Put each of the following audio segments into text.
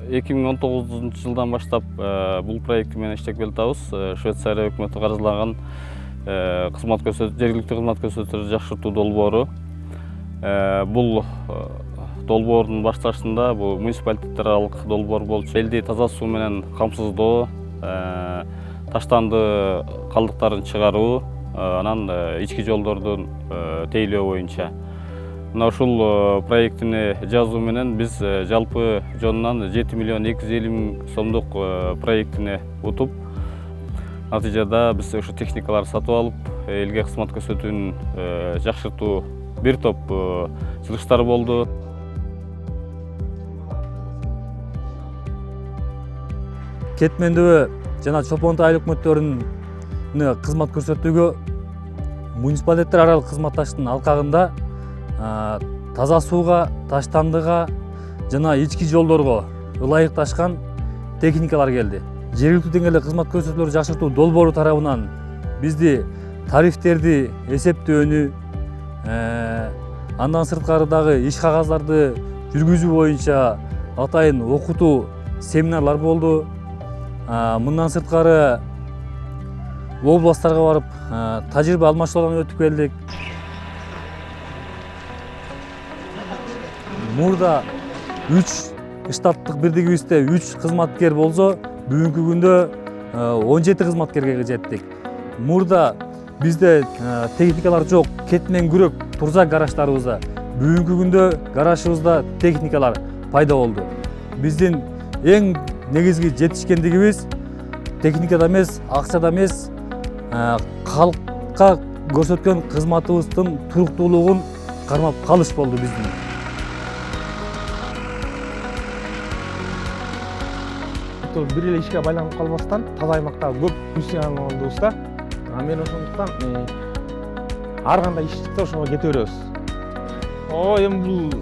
2019 жылдан баштап бул проект менен иштеп келатабыз. Швейцария өкмөтү каржылаган жергиликтүү кызмат көрсөтүүлөрдү жакшыртуу долбоору. Бул долбоордун башташында бул муниципалитеттер аралык долбоор болчу. Элди таза суу менен камсыздоо, таштанды калдыктарын чыгаруу, анан ички жолдордун тейлөө боюнча. Мына ушул проектини жазуу менен биз жалпы жонунан 7 миллион 250 миң сомдук проектини утуп, натыйжада биз ушу техникаларды сатып алып, элге кызмат көрсөтүүнү жакшыртуу бир топ чыгыштар болду. Кетмендөө жана Чолпонтой айыл өкмөттөрүнүн кызмат көрсөтүүгө муниципалитеттер аралык кызматташтын алкагында таза сууга, таштандыга жана ички жолдорго ылайыкташкан техникалар келди. Жергиликтүү деңгээлде кызмат көрсөтүүлөрдү жакшыртуу долбоору тарабынан бизди тарифтерди эсептөөнү, андан сырткары дагы иш кагаздарды жүргүзүү боюнча атайын окутуу семинарлар болду. Мындан сырткары областтарга барып тажрыйба алмашуулардан өтүп келдик. Мурда 3 штаттык бирдигибизде 3 кызматкер болсо, бүгүнкү күндө 17 кызматкерге жеттик. Мурда бизде техникалар жок, кетмен күрөк турза гараждарыбызда. Бүгүнкү күндө гаражыбызда техникалар пайда болду. Биздин эң негизги жетишкендигибиз техникада эмес, акчада эмес, калкка көрсөткөн кызматыбыздын туруктуулугун кармап калыш болду биздин. Бир эле ишке байланып калбастан таза аймакта көп миссияны болдубуз да. Мен ошондуктан ар кандай иш чыкса ошого кете беребиз. Эми бул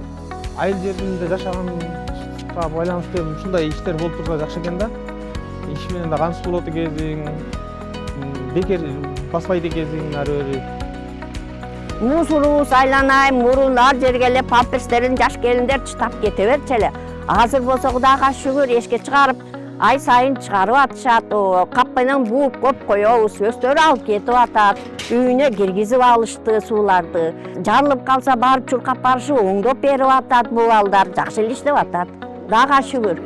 айыл жеринде жашаганга байланыштуу ушундай иштер болуп турса жакшы экен да. Иш менен да камсыз болот экенсиң, бекер баспайт экенсиң ары бери. Мусорубуз айланай, мурулар жерге эле памперстерин жаш келиндер чытап кете берчү эле. Азыр болсо Кудайга шүгүр эшикке чыгарып, ай сайын чыгарып атышат. Кап менен бууп коп коебуз, өстөрү алып кетип атат. Үйүнө киргизип алышты сууларды. Жарылып калса барып чуркап барышып, оңдоп берип атат бул балдар. Жакшы эле иштеп атат. Кудайга шүгүр.